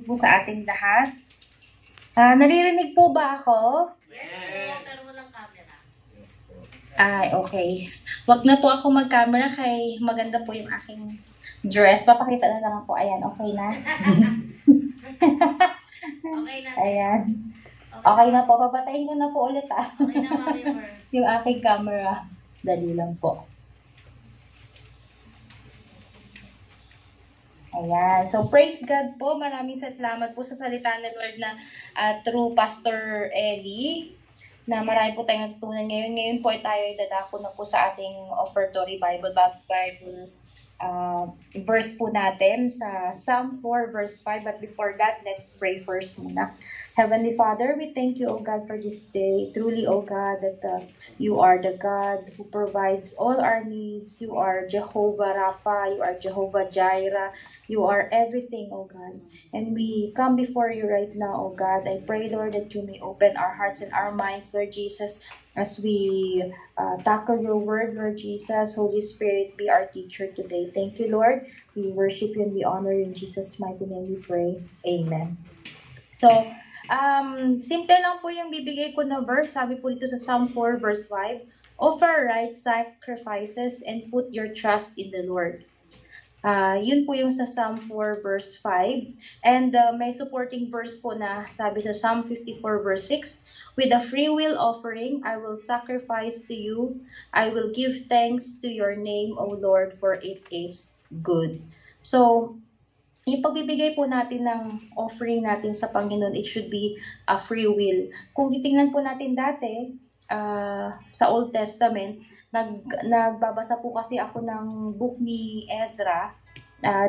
Po sa ating lahat. Naririnig po ba ako? Yes po, pero walang camera. Ay, okay. Wag na po ako mag-camera kay maganda po yung aking dress. Papakita na lang ako. Ayan, okay na? Okay na. Ayan. Okay na po. Papatayin ko na po ulit Okay na, Mami Mer. yung aking camera. Dali lang po. Ayan. So, praise God po. Maraming salamat po sa salita ng Lord na through Pastor Ellie na marami po tayong natutunan ngayon. Ngayon po ay tayo ay dadako na po sa ating offertory Bible verse po natin sa Psalm 4 verse 5. But before that, let's pray first muna. Heavenly Father, we thank you, O God, for this day. Truly, O God, that you are the God who provides all our needs. You are Jehovah Rapha. You are Jehovah Jireh. You are everything, O God. And we come before you right now, O God. I pray, Lord, that you may open our hearts and our minds, Lord Jesus, as we tackle your word, Lord Jesus. Holy Spirit, be our teacher today. Thank you, Lord. We worship you and we honor you. In Jesus' mighty name we pray. Amen. So, simple lang po yung bibigay ko na verse. Sabi po dito sa Psalm 4 verse 5, offer right sacrifices and put your trust in the Lord. Yun po yung sa Psalm 4 verse 5. And may supporting verse po na sabi sa Psalm 54 verse 6, with a free will offering, I will sacrifice to you. I will give thanks to your name, O Lord, for it is good. So, yung pagbibigay po natin ng offering natin sa Panginoon, it should be a free will. Kung titingnan po natin dati, sa Old Testament, nagbabasa po kasi ako ng book ni Ezra.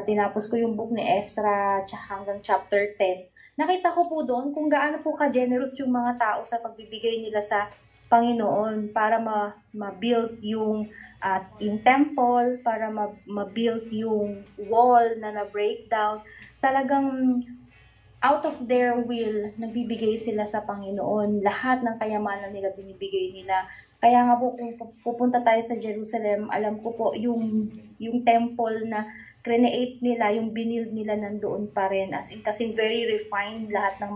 Tinapos ko yung book ni Ezra hanggang chapter 10. Nakita ko po doon kung gaano po ka-generous yung mga tao sa pagbibigay nila sa Panginoon para ma-build yung temple, para ma-build yung wall na na-breakdown. Talagang out of their will, nagbibigay sila sa Panginoon. Lahat ng kayamanan nila binibigay nila. Kaya nga po kung pupunta tayo sa Jerusalem, alam ko po yung temple na create nila, yung binild nila nandoon pa rin. As in, kasi very refined lahat ng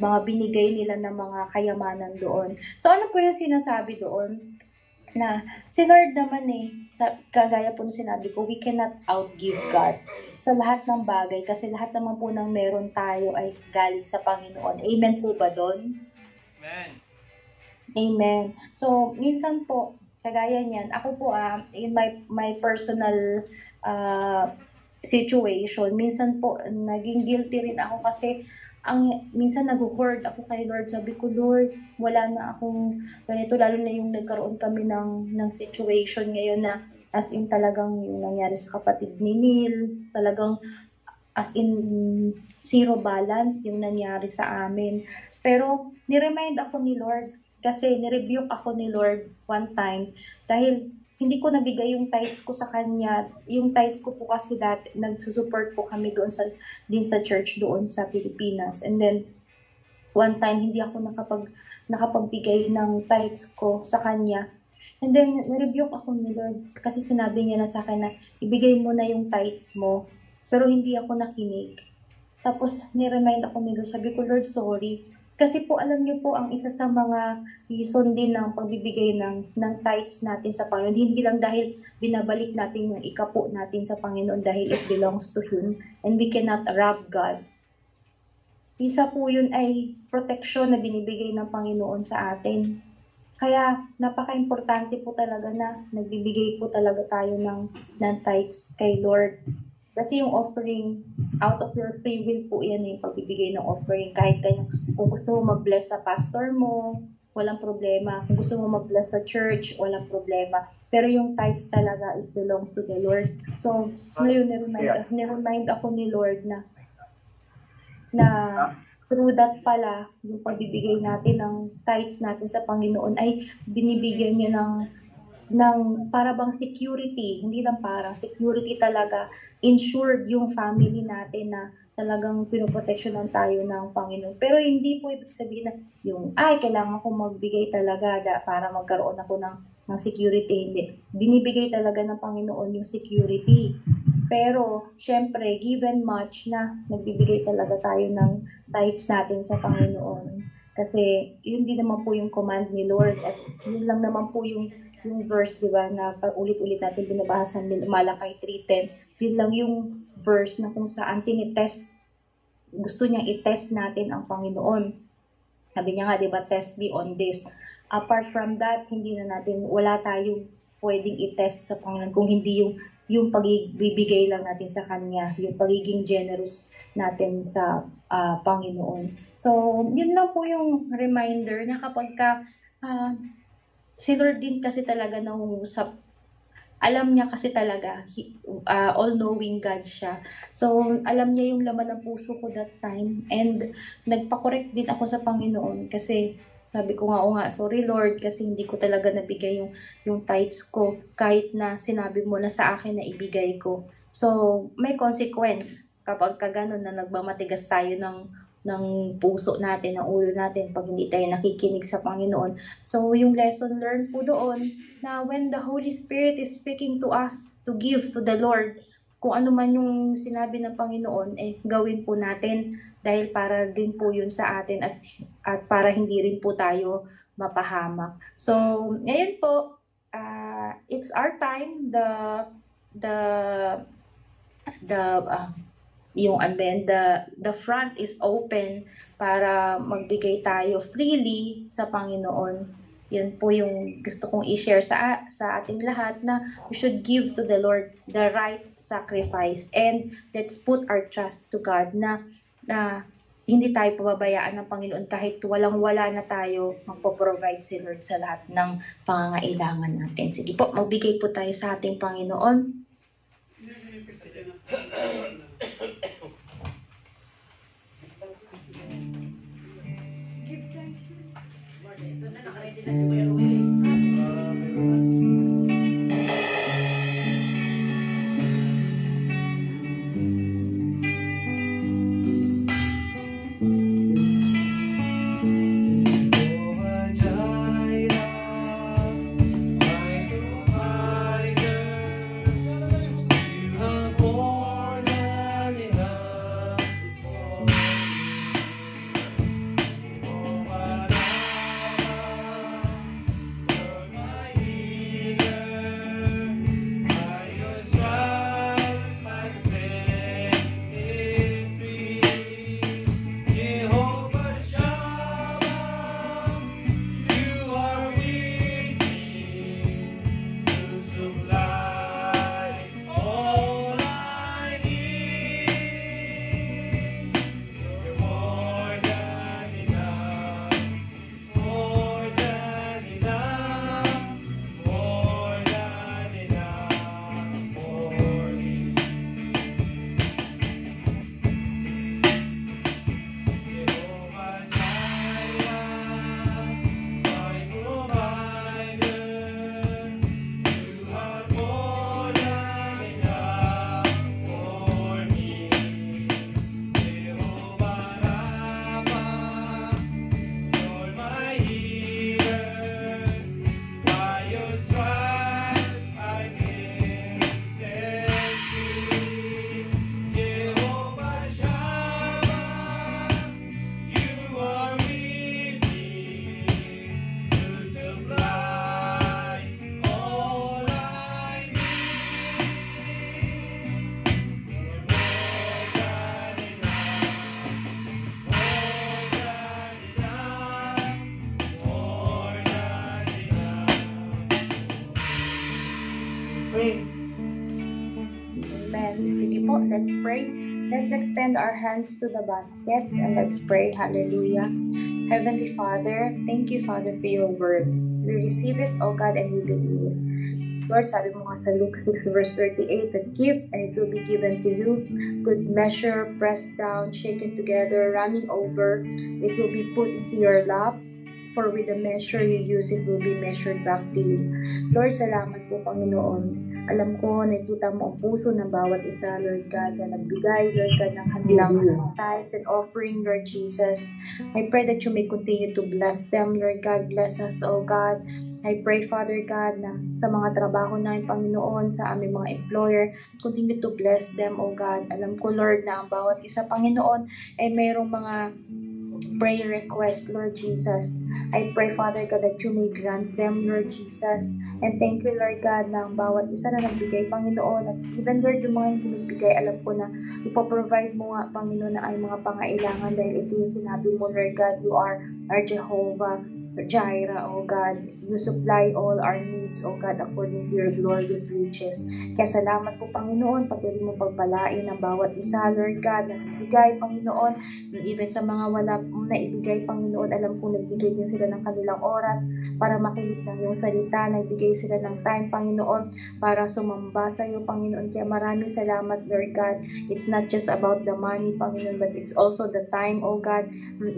mga binigay nila ng mga kayamanan doon. So ano po yung sinasabi doon? Na si Lord naman kagaya po na sinabi ko, we cannot outgive God sa lahat ng bagay kasi lahat naman po ng meron tayo ay galing sa Panginoon. Amen po ba doon? Amen. Amen. So, minsan po, kagaya niyan, ako po in my personal situation, minsan po naging guilty rin ako kasi minsan nag-hoard ako kay Lord. Sabi ko, Lord, wala na akong ganito, lalo na yung nagkaroon kami ng situation ngayon na as in talagang yung nangyari sa kapatid ni Neil, talagang as in zero balance yung nangyari sa amin. Pero ni-remind ako ni Lord kasi ni-rebuke ako ni Lord one time dahil hindi ko nabigay yung tithes ko sa kanya. Yung tithes ko po kasi dati, nagsusupport po kami doon din sa church doon sa Pilipinas. And then, one time, hindi ako nakapagbigay ng tithes ko sa kanya. And then, na-rebuke ako ni Lord kasi sinabi niya na sa akin na ibigay mo na yung tithes mo. Pero hindi ako nakinig. Tapos, ni-remind ako ni Lord. Sabi ko, Lord, sorry. Kasi po, alam niyo po, ang isa sa mga reason din ng pagbibigay ng tithes natin sa Panginoon, hindi lang dahil binabalik natin yung ikapo natin sa Panginoon dahil it belongs to Him and we cannot rob God. Isa po yun ay protection na binibigay ng Panginoon sa atin. Kaya napaka-importante po talaga na nagbibigay po talaga tayo ng tithes kay Lord. Kasi yung offering, out of your free will po yan yung pagbibigay ng offering. Kahit ganyan, kung gusto mo mag-bless sa pastor mo, walang problema. Kung gusto mo mag-bless sa church, walang problema. Pero yung tithes talaga, it belongs to the Lord. So, ngayon, niremind ako ni Lord na through that pala, yung pagbibigay natin ng tithes natin sa Panginoon ay binibigyan niya ng para bang security, hindi lang parang security talaga, insured yung family natin na talagang pinoproteksyonan tayo ng Panginoon. Pero hindi po ibig sabihin na kailangan ko magbigay talaga para magkaroon ako ng security. Hindi. Binibigay talaga ng Panginoon yung security. Pero, syempre, given much na nagbibigay talaga tayo ng tithes natin sa Panginoon. Kasi, yun din naman po yung command ni Lord. At yun lang naman po yung verse, di ba, na ulit-ulit natin binabasa, Malakay 3:10. Yun lang yung verse na kung saan tinitest, gusto niyang itest natin ang Panginoon. Sabi niya nga, di ba, test me on this. Apart from that, wala tayong pwedeng itest sa Panginoon kung hindi yung pagbibigay lang natin sa Kanya, yung pagiging generous natin sa Panginoon. So, yun lang po yung reminder na kapag si Lord din kasi talaga nangungusap, alam niya kasi talaga, all-knowing God siya. So, alam niya yung laman ng puso ko that time, and nagpa-correct din ako sa Panginoon kasi sabi ko nga, sorry Lord, kasi hindi ko talaga nabigay yung tithes ko, kahit na sinabi mo na sa akin na ibigay ko. So, may consequence kapag kagano'n na nagmamatigas tayo ng puso natin, ng ulo natin, pag hindi tayo nakikinig sa Panginoon. So, yung lesson learned po doon, na when the Holy Spirit is speaking to us to give to the Lord, kung ano man yung sinabi ng Panginoon, gawin po natin dahil para din po yun sa atin at para hindi rin po tayo mapahamak. So, ngayon po, it's our time, the front is open para magbigay tayo freely sa Panginoon. Yun po yung gusto kong i-share sa ating lahat, na we should give to the Lord the right sacrifice, and let's put our trust to God na hindi tayo pababayaan ng Panginoon kahit walang-wala na tayo, magpo-provide si Lord sa lahat ng pangangailangan natin. Sige po, magbigay po tayo sa ating Panginoon. Ito na, nakaready na si Kuya Ruel. Let's pray. Let's extend our hands to the basket and let's pray. Hallelujah. Heavenly Father, thank you, Father, for your word. We receive it, O God, and we believe it. Lord, sabi mo nga sa Luke 6 verse 38, that give and it will be given to you. Good measure, pressed down, shaken together, running over, it will be put into your lap. For with the measure you use, it will be measured back to you. Lord, salamat po, Panginoon. Alam ko, nakita mo ang puso ng bawat isa, Lord God, na nagbigay, Lord God, ng kanilang tithes and offering, Lord Jesus. I pray that you may continue to bless them, Lord God. Bless us, oh God. I pray, Father God, na sa mga trabaho namin, Panginoon, sa aming mga employer, continue to bless them, O God. Alam ko, Lord, na ang bawat isa, Panginoon, ay mayroong mga prayer request, Lord Jesus. I pray, Father God, that you may grant them, Lord Jesus. And thank you, Lord God, na ang bawat isa na nagbigay, Panginoon. At even, Lord, yung mga hindi nagbigay, alam ko na ipoprovide mo nga, Panginoon, na ay mga pangailangan dahil ito yung sinabi mo, Lord God, you are our Jehovah Jireh, O God. You supply all our needs, O God, according to your glorious riches. Kaya salamat po, Panginoon, patuloy mo pagpalain ang bawat isa, Lord God, na nagbigay, Panginoon, even sa mga wala na ibigay, Panginoon, alam ko nagbigay din sila ng kanilang oras para makinig ng iyong salita, nagbigay sila ng time, Panginoon, para sumamba sa iyo, Panginoon. Kaya maraming salamat, Lord God. It's not just about the money, Panginoon, but it's also the time, O God,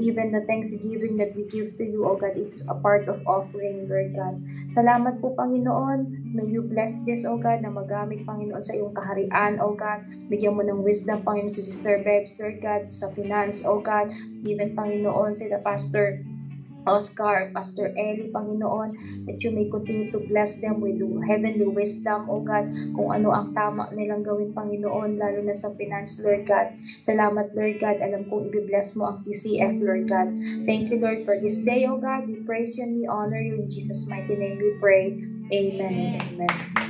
even the thanksgiving that we give to you, O God, it's a part of offering, Lord God. Salamat po, Panginoon. May you bless this, O God, na magamit, Panginoon, sa iyong kaharian, O God. Bigyan mo ng wisdom, Panginoon, si Sister Bebs, Lord God, sa finance, O God. Even, Panginoon, sila Pastor Oscar, Pastor Ellie, Panginoon, that you may continue to bless them with heavenly wisdom, O God, kung ano ang tama nilang gawin, Panginoon, lalo na sa finance, Lord God. Salamat, Lord God. Alam kong i-bless mo ang PCF, Lord God. Thank you, Lord, for this day, O God. We praise you and we honor you. In Jesus' mighty name we pray. Amen and amen.